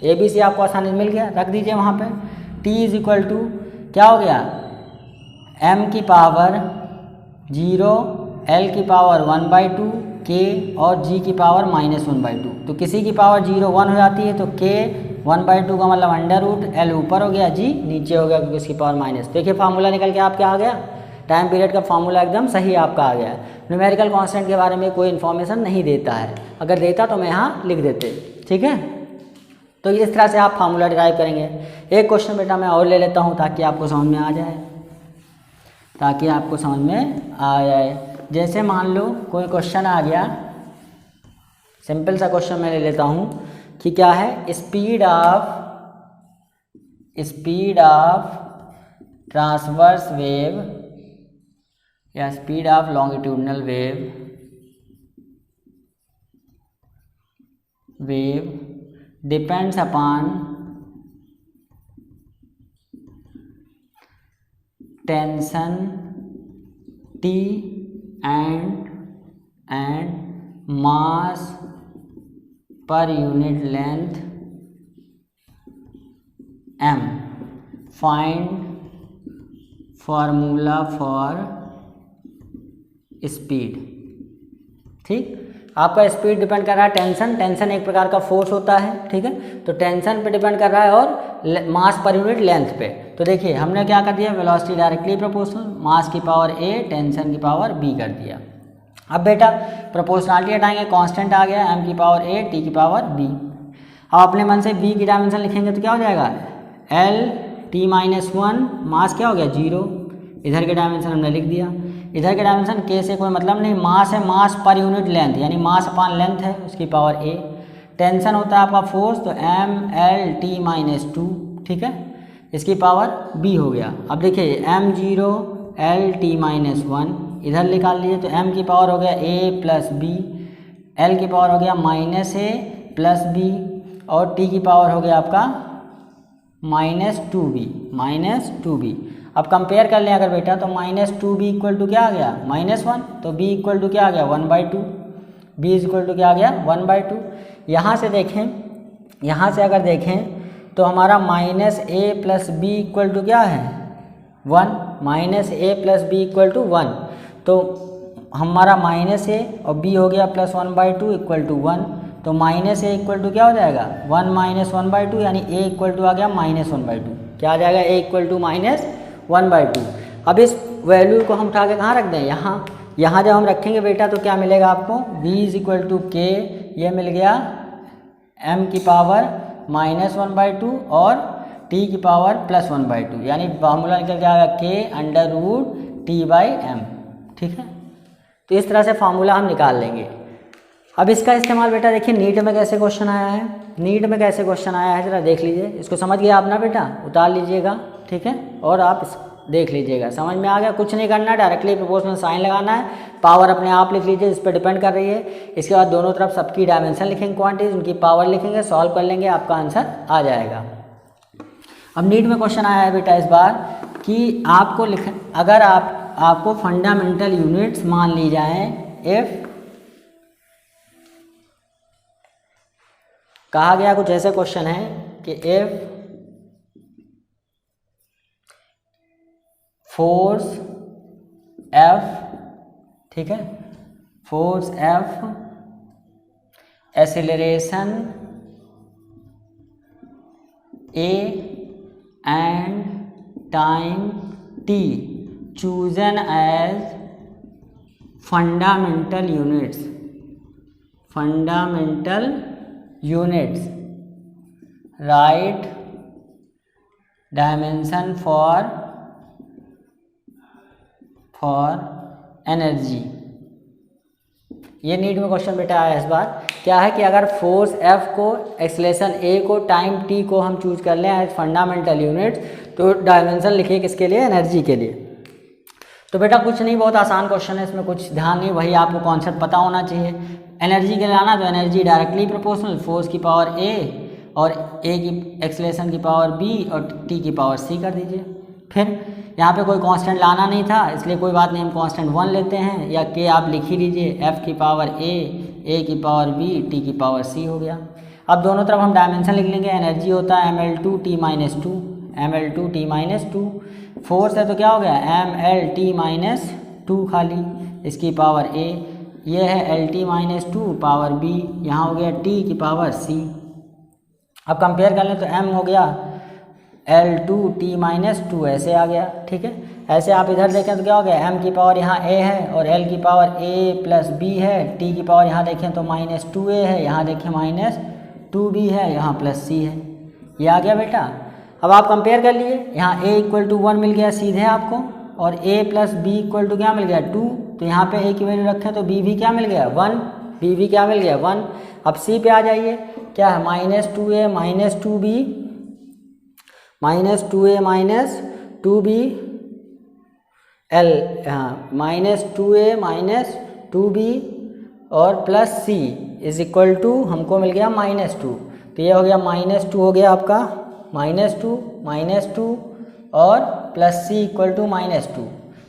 a b c आपको आसानी से मिल गया, रख दीजिए वहाँ पे। t इज इक्वल टू क्या हो गया, m की पावर 0, l की पावर 1/2, k और g की पावर -1/2। तो किसी की पावर 0 1 हो जाती है, तो k 1/2 का मतलब √, l ऊपर हो गया, g नीचे हो गया क्योंकि इसकी पावर माइनस। देखिए फार्मूला निकल के आपके आ गया, टाइम पीरियड का फार्मूला एकदम सही आपका आ गया। न्यूमेरिकल कांस्टेंट के बारे में कोई इन्फॉर्मेशन नहीं देता है, अगर देता तो मैं यहाँ लिख देते। ठीक है, तो इस तरह से आप फार्मूला डिराइव करेंगे। एक क्वेश्चन बेटा मैं और ले लेता हूँ ताकि आपको समझ में आ जाए, ताकि आपको समझ में आ जाए। जैसे मान लो कोई क्वेश्चन आ गया, सिंपल सा क्वेश्चन मैं ले लेता हूँ कि क्या है, स्पीड ऑफ ट्रांसवर्स वेव या speed of longitudinal wave depends upon tension T and mass per unit length m. Find formula for speed. ठीक, आपका स्पीड डिपेंड कर रहा है टेंशन एक प्रकार का फोर्स होता है, ठीक है, तो टेंशन पे डिपेंड कर रहा है और मास पर यूनिट लेंथ पे। तो देखिए हमने क्या कर दिया, वेलोसिटी डायरेक्टली प्रोपोर्शनल मास की पावर a टेंशन की पावर b कर दिया। अब बेटा प्रोपोर्शनलिटी हटाएंगे, कांस्टेंट आ गया m की पावर a t की पावर b। अब अपने मन से b की डायमेंशन लिखेंगे तो क्या हो जाएगा, l t माइनस 1 मास क्या हो गया 0, इधर के डायमेंशन हमने लिख दिया, इधर के डायमेंशन k से कोई मतलब नहीं, मास है मास पर यूनिट लेंथ यानी मास अपॉन लेंथ है उसकी पावर a। टेंशन होता है आपका फोर्स, तो m l t माइनस 2, ठीक है, इसकी पावर b हो गया। अब देखिए m0 l t माइनस 1 इधर निकाल लिए तो m की पावर हो गया a प्लस बी, l की पावर हो गया माइनस a प्लस बी और t की पावर हो गया आपका माइनस 2b। अब कंपेयर कर लें अगर बेटा तो माइनस 2b इक्वल टू क्या आ गया -1, तो b इक्वल टू क्या आ गया 1/2, b इक्वल टू क्या आ गया 1/2। यहाँ से देखें, यहाँ से अगर देखें तो हमारा minus a plus B equal to क्या है 1, minus a plus B equal to 1, तो हमारा माइनस a और b हो गया प्लस 1/2 इक्वल टू 1, तो माइनस a इक्वल टू क्या हो जाएगा 1 माइनस 1/2 यानी a इक्वल टू आ गया -1/2, क्या आ जाएगा a इक्वल टू -1/2। अब इस वैल्यू को हम उठा के कहाँ रख दें, यहाँ जब हम रखेंगे बेटा तो क्या मिलेगा आपको v इक्वल टू k, ये मिल गया m की पावर -1/2 और t की पावर +1/2 यानी फार्मूला निकल के आएगा k √t/m, ठीक है। तो इस तरह से फार्मूला हम निकाल लेंगे। अब इसका इस्तेमाल बेटा देखिए नीट में कैसे क्वेश्चन आया है, जरा देख लीजिए, इसको समझ गया आप ना बेटा, उतार लीजिएगा, ठीक है, और आप देख लीजिएगा समझ में आ गया। कुछ नहीं करना है, डायरेक्टली प्रोपोर्शनल साइन लगाना है, पावर अपने आप लिख लीजिए, इस पर डिपेंड कर रही है। इसके बाद दोनों तरफ सबकी डायमेंशन लिखेंगे, क्वांटिटीज उनकी पावर लिखेंगे, सॉल्व कर लेंगे, आपका आंसर आ जाएगा। अब नीट में क्वेश्चन आया है बेटा इस बार कि आपको अगर आपको फंडामेंटल यूनिट्स मान ली जाए, इफ कहा गया कुछ ऐसे क्वेश्चन है कि इफ फोर्स F, ठीक है, force F, acceleration A and time T chosen as fundamental units, write dimension for energy. ये नीट में क्वेश्चन बेटा आया इस बार, क्या है कि अगर फोर्स F को, एक्सेलरेशन A को, टाइम T को हम चूज कर लें एज फंडामेंटल यूनिट्स, तो डायमेंशन लिखिए किसके लिए, एनर्जी के लिए। तो बेटा कुछ नहीं, बहुत आसान क्वेश्चन है, इसमें कुछ ध्यान नहीं, वही आपको कॉन्सेप्ट पता होना चाहिए। एनर्जी के लिए आना तो एनर्जी डायरेक्टली प्रोपोर्शनल फोर्स की पावर A और A की एक्सेलरेशन की पावर B और T की पावर C कर दीजिए। फिर यहाँ पे कोई कांस्टेंट लाना नहीं था, इसलिए कोई बात नहीं, हम कांस्टेंट 1 लेते हैं, या K आप लिख ही लीजिए, F की पावर A की पावर B, T की पावर C हो गया। अब दोनों तरफ हम डायमेंशन लिख लेंगे, एनर्जी होता है ml2T-2, फोर्स है तो क्या हो गया mlt-2 खाली, इसकी पावर A, ये है lt-2 पावर B, यहाँ हो गया T की पावर C। अब कंपेयर कर लें तो m हो गया L2T-2 ऐसे आ गया, ठीक है। ऐसे आप इधर देखें तो क्या हो गया, m की पावर यहाँ a है और l की पावर a प्लस b है, t की पावर यहाँ देखें तो -2a है, यहाँ देखें -2b है, यहाँ प्लस c है, ये आ गया बेटा। अब आप कंपेयर कर लिए, यहाँ a इक्वल टू 1 मिल गया सीधे आपको, और a plus b equal to क्या मिल गया 2, तो यहाँ पे a की वैल्यू रखें तो b भी क्या मिल गया 1, b भी क्या मिल गया 1। अब c पे आ जाइए, क्या है -2a -2b, -2a -2b l, हाँ -2a -2b और plus c is equal to हमको मिल गया -2, तो ये हो गया -2 हो गया आपका, -2 और प्लस सी इक्वल टू -2,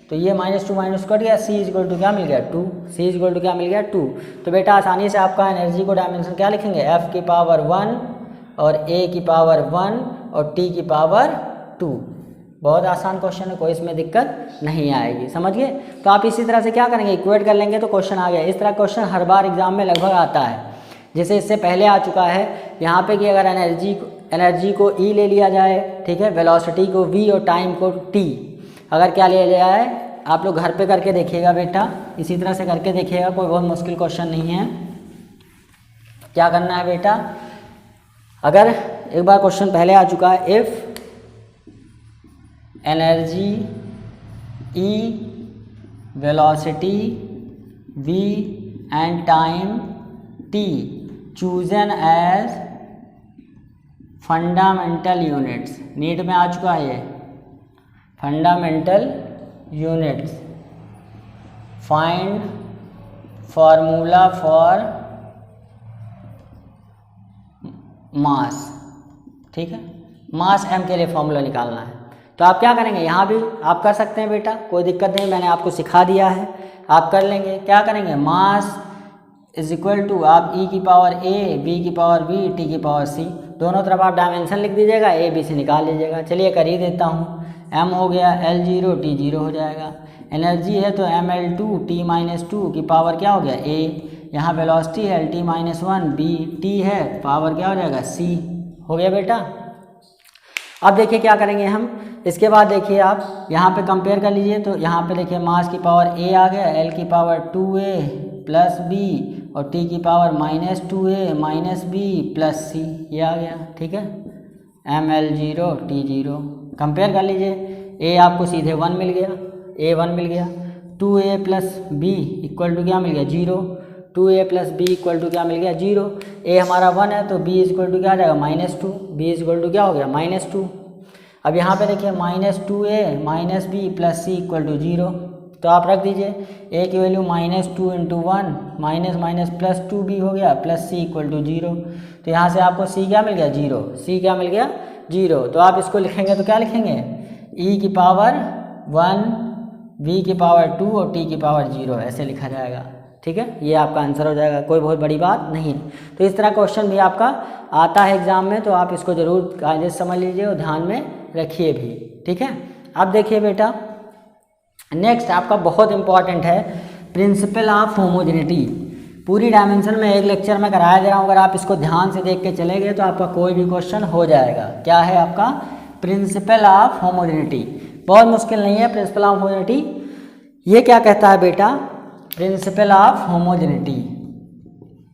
तो ये -2 कट गया, सी इक्वल टू क्या मिल गया 2, सी इक्वल टू क्या मिल गया 2। तो बेटा आसानी से आपका एनर्जी को डायमेंशन क्या लिखेंगे, f की पावर 1 और a की पावर 1 और t की पावर 2। बहुत आसान क्वेश्चन है, कोई इसमें दिक्कत नहीं आएगी, समझ गए। तो आप इसी तरह से क्या करेंगे, इक्वेट कर लेंगे तो क्वेश्चन आ गया। इस तरह क्वेश्चन हर बार एग्जाम में लगभग आता है, जैसे इससे पहले आ चुका है यहाँ पे कि अगर एनर्जी को E ले लिया जाए, ठीक है, वेलोसिटी को V और टाइम को T, अगर क्या ले लिया जाए, आप लोग घर पे करके देखिएगा बेटा, इसी तरह से करके देखिएगा, कोई बहुत मुश्किल क्वेश्चन नहीं है। क्या करना है बेटा, अगर एक बार क्वेश्चन पहले आ चुका है, if energy E, velocity V and time T chosen as fundamental units, NEET में आ चुका है ये, fundamental units, find formula for mass, ठीक है, मास m के लिए फॉर्मूला निकालना है। तो आप क्या करेंगे, यहाँ भी आप कर सकते हैं बेटा, कोई दिक्कत नहीं, मैंने आपको सिखा दिया है, आप कर लेंगे। क्या करेंगे, मास इज इक्वल टू आप E की पावर A, B की पावर B, T की पावर C, दोनों तरफ आप डायमेंशन लिख दीजिएगा, A B से निकाल लीजिएगा। चलिए कर ही देता हूँ, m हो गया L0 T0 हो जाएगा, एनर्जी है तो mL2 T-2 की पावर क्या हो गया A, यहाँ वेलोसिटी है T-1 B, T है पावर क्या हो जाएगा C, हो गया बेटा। अब देखिए क्या करेंगे हम, इसके बाद देखिए आप यहाँ पे कंपेयर कर लीजिए, तो यहाँ पे देखिए मास की पावर A आ गया, L की पावर 2A प्लस B और T की power -2A - B plus C, ये आ गया, ठीक है, mL0 T0, कंपेयर कर लीजिए, A आपको सीधे 1 मिल गया, A1 मिल गया, 2A plus B equal to क्या मिल गया 0, 2A plus B equal to क्या मिल गया 0, A हमारा 1 है तो B इक्वल टू क्या आ जाएगा -2, B इक्वल टू क्या हो गया -2। अब यहाँ पे देखिए -2A - B plus C equal to 0, तो आप रख दीजिए A की वैल्यू -2 × 1 माइनस प्लस 2B हो गया प्लस C इक्वल टू 0, तो यहाँ से आपको C क्या मिल गया 0, C क्या मिल गया 0। तो आप इसको लिखेंगे तो क्या लिखेंगे, E की पावर 1, V की पावर 2 और T की पावर 0, ऐसे लिखा जाएगा, ठीक है, ये आपका आंसर हो जाएगा, कोई बहुत बड़ी बात नहीं। तो इस तरह क्वेश्चन भी आपका आता है एग्जाम में, तो आप इसको जरूर कायदे से समझ लीजिए और ध्यान में रखिए भी, ठीक है। अब देखिए बेटा, नेक्स्ट आपका बहुत इंपॉर्टेंट है प्रिंसिपल ऑफ होमोजेनिटी, पूरी डायमेंशन में एक लेक्चर में कराया दे रहा हूँ, अगर आप इसको ध्यान से देख के चले गए तो आपका कोई भी क्वेश्चन हो जाएगा। क्या है आपका प्रिंसिपल ऑफ होमोजेनिटी, बहुत मुश्किल नहीं है प्रिंसिपल ऑफ होमोजेनिटी। ये क्या कहता है बेटा, principle of homogeneity,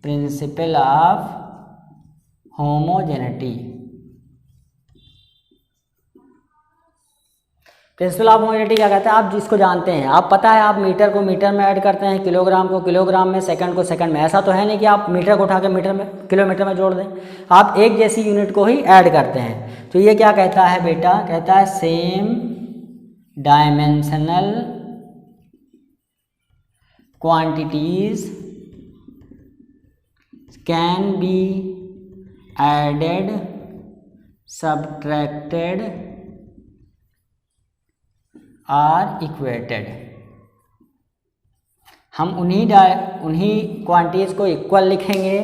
principle of homogeneity, principle of homogeneity क्या कहता है, आप जिसको जानते हैं, आप पता है आप मीटर को मीटर में ऐड करते हैं, किलोग्राम को किलोग्राम में, सेकंड को सेकंड में, ऐसा तो है नहीं कि आप मीटर को उठा के मीटर में किलोमीटर में जोड़ दें, आप एक जैसी यूनिट को ही ऐड करते हैं। तो ये क्या कहता है बेटा, कहता है same dimensional quantities can be added subtracted or equated. हम उन्हीं क्वांटिटीज़ को इक्वल लिखेंगे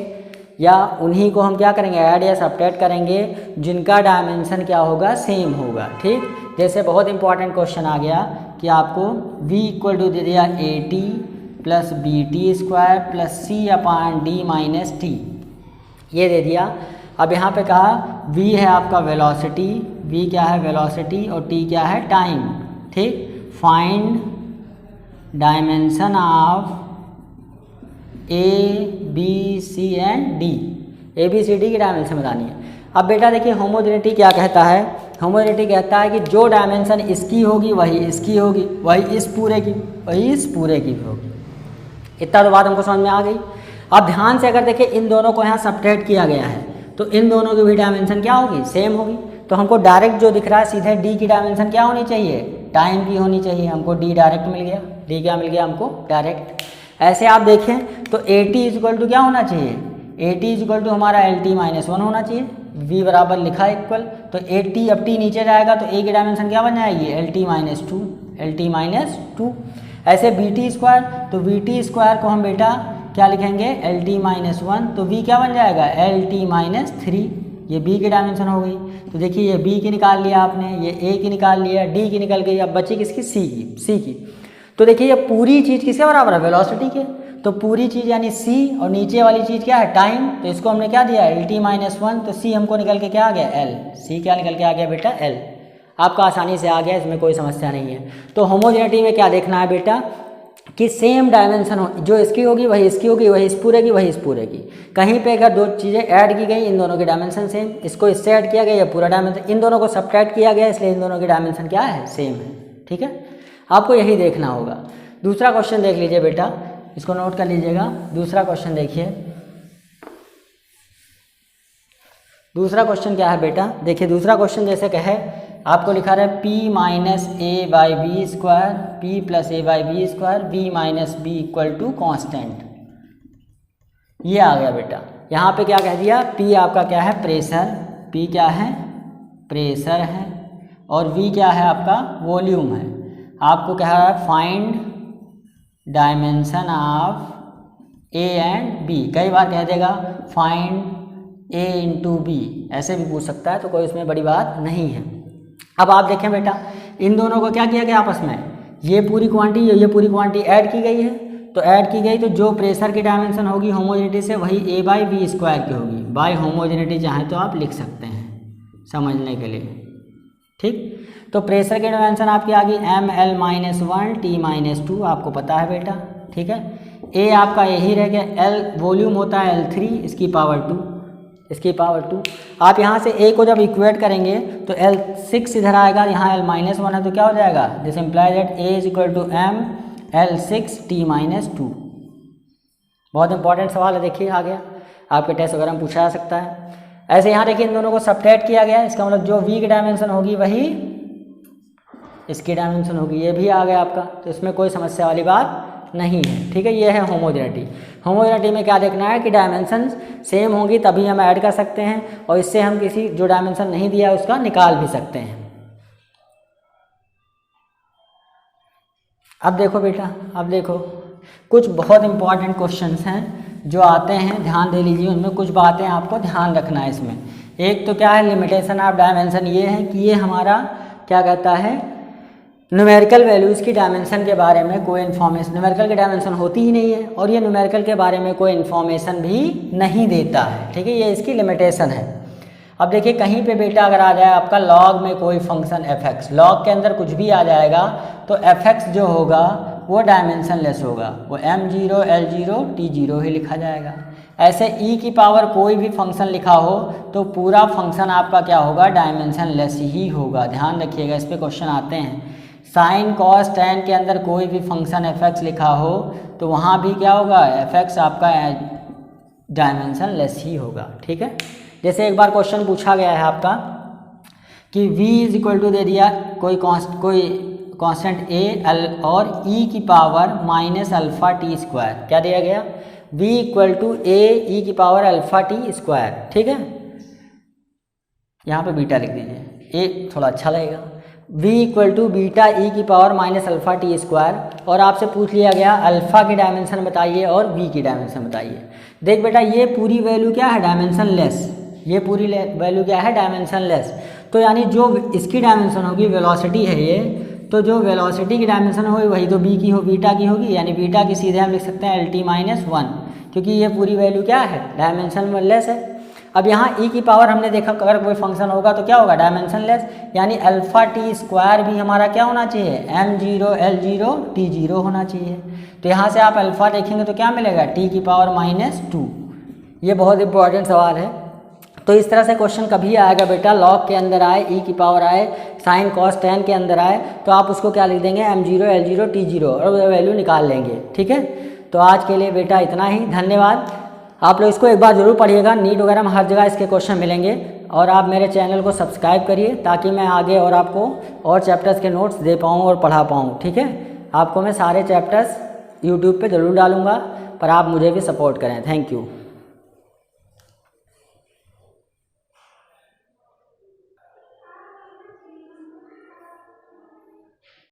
या उन्हीं को हम क्या करेंगे ऐड या सब्ट्रैक्ट करेंगे जिनका डायमेंशन क्या होगा सेम होगा, ठीक। जैसे बहुत इंपॉर्टेंट क्वेश्चन आ गया कि आपको v इक्वल टू दे दिया AT plus BT² plus C/D - T, ये दे दिया। अब यहाँ पे कहा v है आपका वेलोसिटी, v क्या है वेलोसिटी और t क्या है टाइम, ठीक। Find dimension of A, B, C and D, ABCD की डायमेंशन बतानी है। अब बेटा देखिए होमोजेनिटी क्या कहता है, होमोजेनिटी कहता है कि जो डायमेंशन इसकी होगी वही इसकी होगी, वही इस पूरे की भी होगी। इतना तो बात हमको समझ में आ गई। अब ध्यान से अगर देखिए इन दोनों को यहाँ सब्ट्रैक्ट किया गया है तो इन दोनों की भी डायमेंशन क्या होगी सेम होगी, तो हमको डायरेक्ट जो दिख रहा है सीधे D की डायमेंशन क्या होनी चाहिए टाइम की होनी चाहिए, हमको D डायरेक्ट मिल गया, D क्या मिल गया हमको डायरेक्ट। ऐसे आप देखें तो AT इक्वल टू क्या होना चाहिए A T is equal to हमारा एल टी माइनस वन होना चाहिए, v बराबर लिखा है इक्वल, तो ए टी अब टी नीचे जाएगा तो ए की डायमेंशन क्या बन जाएगी, L T minus to, L T minus to. ऐसे बी टी स्क्वायर, तो वी टी स्क्वायर को हम बेटा क्या लिखेंगे, एल टी माइनस वन, तो v क्या बन जाएगा, एल टी माइनस थ्री, ये b की डायमेंशन हो गई। तो देखिए ये b की निकाल लिया आपने, ये a की निकाल लिया, d की निकल गई, अब बची किसकी, c की। तो देखिए ये पूरी चीज़ किसके बराबर है, वेलोसिटी के, तो पूरी चीज़ यानी c और नीचे वाली चीज़ क्या है, टाइम, तो इसको हमने क्या दिया, एल टी माइनस वन, तो c हमको निकल के क्या आ गया, l, c क्या निकल के आ गया बेटा, l। आपका आसानी से आ गया, इसमें कोई समस्या नहीं है। तो होमोजेनिटी में क्या देखना है बेटा कि सेम डायमेंशन हो, जो इसकी होगी वही इसकी होगी, वही इस पूरे की वही इस पूरे की। कहीं पे अगर दो चीज़ें ऐड की गई, इन दोनों की डायमेंशन सेम, इसको इससे ऐड किया गया, ये पूरा डायमेंशन, इन दोनों को सब्ट्रैक्ट किया गया, इसलिए इन दोनों की डायमेंशन क्या है, सेम है। ठीक है, आपको यही देखना होगा। दूसरा क्वेश्चन देख लीजिए बेटा, इसको नोट कर लीजिएगा। दूसरा क्वेश्चन देखिए, दूसरा क्वेश्चन क्या है बेटा, देखिए दूसरा क्वेश्चन जैसे कहे आपको लिखा रहा है p minus A by B square, P plus A by B square, B minus B equal to constant, ये आ गया बेटा। यहाँ पे क्या कह दिया, p आपका क्या है, प्रेशर, p क्या है, प्रेशर है, और v क्या है आपका, वॉल्यूम है। आपको कह रहा है find dimension of a and b, कई बार कह देगा फाइंड a इंटू बी, ऐसे भी पूछ सकता है, तो कोई इसमें बड़ी बात नहीं है। अब आप देखें बेटा, इन दोनों को क्या किया गया आपस में, ये पूरी क्वांटिटी ये पूरी क्वांटिटी ऐड की गई है, तो ऐड की गई तो जो प्रेशर की डायमेंशन होगी होमोजेनिटी से वही a बाई बी स्क्वायर की होगी। बाई होमोजेनिटी चाहें तो आप लिख सकते हैं समझने के लिए। ठीक, तो प्रेशर की डायमेंशन आपकी आ गई M L minus one T minus two, आपको पता है बेटा। ठीक है, a आपका यही रह गया, l वॉल्यूम होता है L3, इसकी पावर 2, इसकी पावर 2। आप यहाँ से a को जब इक्वेट करेंगे तो L6 इधर आएगा, यहाँ L माइनस वन है, तो क्या हो जाएगा, this implies that a is equal to M L6 t minus two. बहुत इंपॉर्टेंट सवाल है, देखिए आ गया, आपके टेस्ट वगैरह में पूछा जा सकता है। ऐसे यहाँ देखिए इन दोनों को सब्ट्रैक्ट किया गया, इसका मतलब जो v की डायमेंशन होगी वही इसकी डायमेंशन होगी, ये भी आ गया आपका, तो इसमें कोई समस्या वाली बात नहीं है। ठीक है, ये है होमोजेनिटी। होमोजेनिटी में क्या देखना है कि डायमेंशन सेम होंगी तभी हम ऐड कर सकते हैं, और इससे हम किसी जो डायमेंशन नहीं दिया उसका निकाल भी सकते हैं। अब देखो बेटा, अब देखो कुछ बहुत इंपॉर्टेंट क्वेश्चंस हैं जो आते हैं, ध्यान दे लीजिए, उनमें कुछ बातें आपको ध्यान रखना है इसमें। एक तो क्या है, लिमिटेशन ऑफ डायमेंशन, ये है कि ये हमारा क्या कहता है, न्यूमेरिकल वैल्यूज़ की डायमेंशन के बारे में कोई इन्फॉर्मेशन, न्यूमेरिकल की डायमेंशन होती ही नहीं है, और ये न्यूमेरिकल के बारे में कोई इन्फॉर्मेशन भी नहीं देता है। ठीक है, ये इसकी लिमिटेशन है। अब देखिए कहीं पे बेटा अगर आ जाए आपका लॉग में कोई फंक्शन fx, लॉग के अंदर कुछ भी आ जाएगा तो fx जो होगा वो डायमेंशन लेस होगा, वो m0 l0 t0 ही लिखा जाएगा। ऐसे e की पावर कोई भी फंक्शन लिखा हो तो पूरा फंक्शन आपका क्या होगा, डायमेंशन लेस ही होगा। ध्यान रखिएगा, इस पर क्वेश्चन आते हैं। साइन कॉस टेन के अंदर कोई भी फंक्शन fx लिखा हो तो वहाँ भी क्या होगा, fx आपका डायमेंशन लेस ही होगा। ठीक है, जैसे एक बार क्वेश्चन पूछा गया है आपका कि v इज इक्वल टू दे दिया कोई कांस्टेंट a l और e की power minus alpha t square, क्या दिया गया, v equal to a e की पावर अल्फ़ा टी स्क्वायर। ठीक है, यहाँ पे बीटा लिख दीजिए, a थोड़ा अच्छा लगेगा, v equal to beta e की power minus alpha t square, और आपसे पूछ लिया गया अल्फ़ा की डायमेंशन बताइए और v की डायमेंशन बताइए। देख बेटा, ये पूरी वैल्यू क्या है, डायमेंशन लेस, ये पूरी वैल्यू क्या है, डायमेंशन लेस, तो यानी जो इसकी डायमेंशन होगी, वेलोसिटी है ये, तो जो वेलोसिटी की डायमेंशन होगी वही तो b की हो, बीटा की होगी, यानी बीटा की सीधे हम लिख सकते हैं lt माइनस वन, क्योंकि ये पूरी वैल्यू क्या है, डायमेंशन लेस है। अब यहाँ e की पावर हमने देखा अगर कोई फंक्शन होगा तो क्या होगा, डायमेंशन लेस, यानी अल्फ़ा टी स्क्वायर भी हमारा क्या होना चाहिए, m0 l0 t0 होना चाहिए। तो यहाँ से आप अल्फ़ा देखेंगे तो क्या मिलेगा, t की पावर माइनस टू। ये बहुत इंपॉर्टेंट सवाल है। तो इस तरह से क्वेश्चन कभी आएगा बेटा, लॉग के अंदर आए, e की पावर आए, साइन कॉस टेन के अंदर आए, तो आप उसको क्या लिख देंगे, m0 l0 t0 और वैल्यू निकाल लेंगे। ठीक है, तो आज के लिए बेटा इतना ही, धन्यवाद। आप लोग इसको एक बार जरूर पढ़िएगा, नीट वगैरह में हर जगह इसके क्वेश्चन मिलेंगे, और आप मेरे चैनल को सब्सक्राइब करिए ताकि मैं आगे और आपको और चैप्टर्स के नोट्स दे पाऊँ और पढ़ा पाऊँ। ठीक है, आपको मैं सारे चैप्टर्स यूट्यूब पे ज़रूर डालूँगा, पर आप मुझे भी सपोर्ट करें। Thank you.